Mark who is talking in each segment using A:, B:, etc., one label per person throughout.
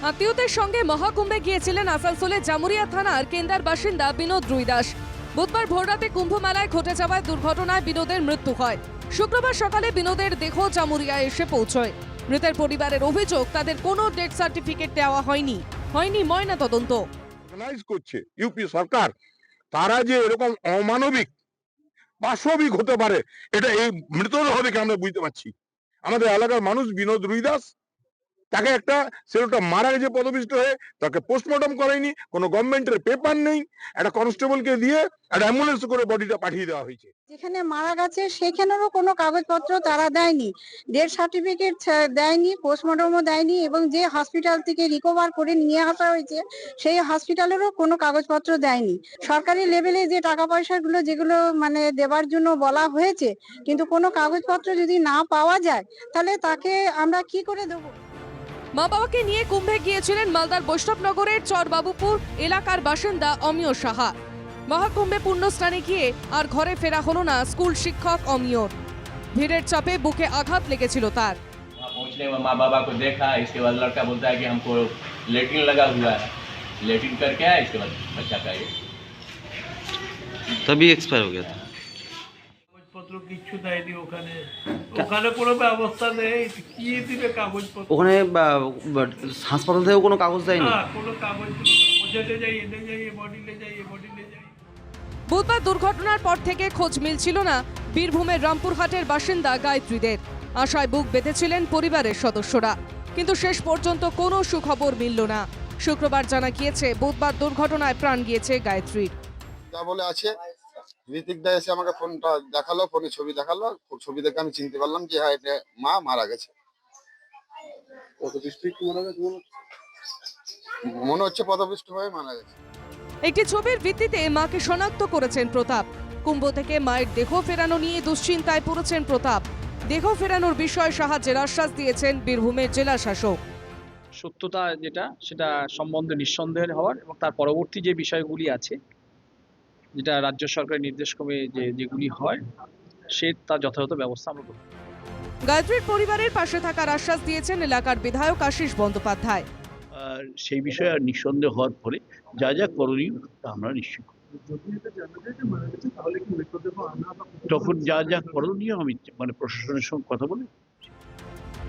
A: আত্মীয়দের সঙ্গে মহাকুম্ভে গিয়েছিলেন আসানসোলের জামুরিয়া থানার কেন্দার বাসিন্দা বিনোদ রুইদাস। বুধবার ভোররাতে কুম্ভ মেলায় ঘটে যাওয়ায় দুর্ঘটনায় বিনোদের মৃত্যু হয়। শুক্রবার সকালে বিনোদের দেহ জামুরিয়ায় এসে পৌঁছয়। মৃতের পরিবারের অভিযোগ, তাদের কোনো ডেথ সার্টিফিকেট দেওয়া হয়নি ময়না তদন্ত।
B: অর্গানাইজ করছে ইউপি সরকার, তারা যে এরকম অমানবিক পাশবিক হতে পারে, এটা এই মৃতদেহ দেখে আমরা বুঝতে পারছি। আমাদের এলাকার মানুষ বিনোদ রুইদাস, তাকে একটা ছেলেটা মারা গেছে পদপিষ্ট হয়ে, তাকে পোস্টমর্টম করেনি, কোনো গভর্নমেন্টের পেপার নেই, একটা কনস্টেবলকে দিয়ে একটা অ্যাম্বুলেন্স করে বডিটা পাঠিয়ে দেওয়া হয়েছে।
C: যেখানে মারা গেছে সেখানেরও কোনো কাগজপত্র তারা দেয়নি, ডেথ সার্টিফিকেট দেয়নি, পোস্টমর্টমও দেয়নি, এবং যে হসপিটাল থেকে রিকভার করে নিয়ে আসা হয়েছে সেই হসপিটালেরও কোনো কাগজপত্র দেয়নি। সরকারি লেভেলে যে টাকা পয়সাগুলো যেগুলো মানে দেবার জন্য বলা হয়েছে, কিন্তু কোনো কাগজপত্র যদি না পাওয়া যায় তাহলে তাকে আমরা কি করে দেবো?
A: মা বাবাকে নিয়ে কুম্ভে গিয়েছিলেন মালদার বৈষ্ণবনগরের চরবাবুপুর এলাকার বাসিন্দা অমিয় সাহা। মহাকুম্ভে পুণ্য স্নানে গিয়ে আর ঘরে ফেরা হলো না স্কুল শিক্ষক অমিয়র। ভিড়ের চাপে বুকে আঘাত লেগেছিল তার।
D: पहुंचने में माँ बाबा को देखा, इसके बाद लड़का बोलता है कि हमको लेटिन लगा हुआ है, लेटिन करके आया, इसके बाद बच्चा का ये
E: तभी एक्सपायर हो गया था।
F: কাগজপত্র কিচ্ছু দেয়নি ওখানে, ওখানে কোনো ব্যবস্থা নেই, কি দিবে কাগজপত্র?
E: ওখানে হাসপাতাল থেকেও কোনো কাগজ দেয়নি?
F: না, কোনো কাগজ দিল না। ওজেতে যাই, এনে যাই, এ বডিলে যাই, এ বডিলে যাই।
A: বুধবার দুর্ঘটনার পর থেকে খোঁজ মিলছিল না বীরভূমের রামপুরহাটের বাসিন্দা গায়ত্রীদের। আশায় বুক বেঁধেছিলেন পরিবারের সদস্যরা, কিন্তু শেষ পর্যন্ত কোনো সুখবর মিলল না। শুক্রবার জানা গিয়েছে বুধবার দুর্ঘটনায় প্রাণ গিয়েছে গায়ত্রীর।
G: যা বলে আছে, ঋতিক দা এসে আমাকে ফোনটা দেখালো, ফোনে ছবি দেখালো, ছবি দেখে আমি চিনতে পারলাম যে হ্যাঁ এটা মা মারা গেছে। মনে হচ্ছে পদপিষ্ট হয়ে মারা গেছে।
A: একটি ছবির ভিত্তিতে মাকে শনাক্ত করেছেন প্রতাপ। কুম্ভ থেকে মায়ের দেহ ফেরানো নিয়ে দুশ্চিন্তায় পড়েছেন প্রতাপ। দেহ ফেরানোর বিষয়ে সাহায্যের আশ্বাস দিয়েছেন বীরভূমের জেলা শাসক।
H: সত্যতা যেটা সেটা সম্বন্ধে নিঃসন্দেহের হওয়ার, এবং তার পরবর্তী যে বিষয়গুলি আছে যেটা রাজ্য সরকারের নির্দেশক্রমে যেগুলি হয় সে তার যথাযথ ব্যবস্থা আমরা করব।
A: গায়ত্রীর পরিবারের পাশে থাকার আশ্বাস দিয়েছেন এলাকার বিধায়ক আশিস বন্দ্যোপাধ্যায়।
H: সেই বিষয়ে আর নিঃসন্দেহ হওয়ার পরে যা যা করণীয় তা আমরা নিশ্চয় করব। তখন যা যা করণীয় আমি প্রশাসনের সঙ্গে কথা বলে।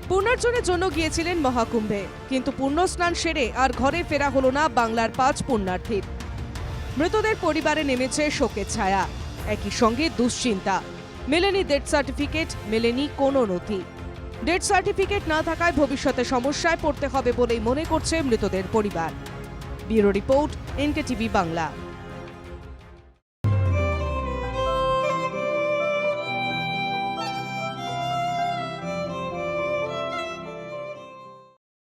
A: পুণ্যার্জনের জন্য গিয়েছিলেন মহাকুম্ভে, কিন্তু পুণ্য স্নান সেরে আর ঘরে ফেরা হলো না বাংলার 5 পুণ্যার্থীর। মৃতদের পরিবারে নেমেছে শোকের ছায়া, একই সঙ্গে দুশ্চিন্তা। মেলেনি ডেথ সার্টিফিকেট, মেলেনি কোনো নথি। ডেথ সার্টিফিকেট না থাকায় ভবিষ্যতে সমস্যায় পড়তে হবে বলেই মনে করছে মৃতদের পরিবার। Bureau report, NKTV Bangla.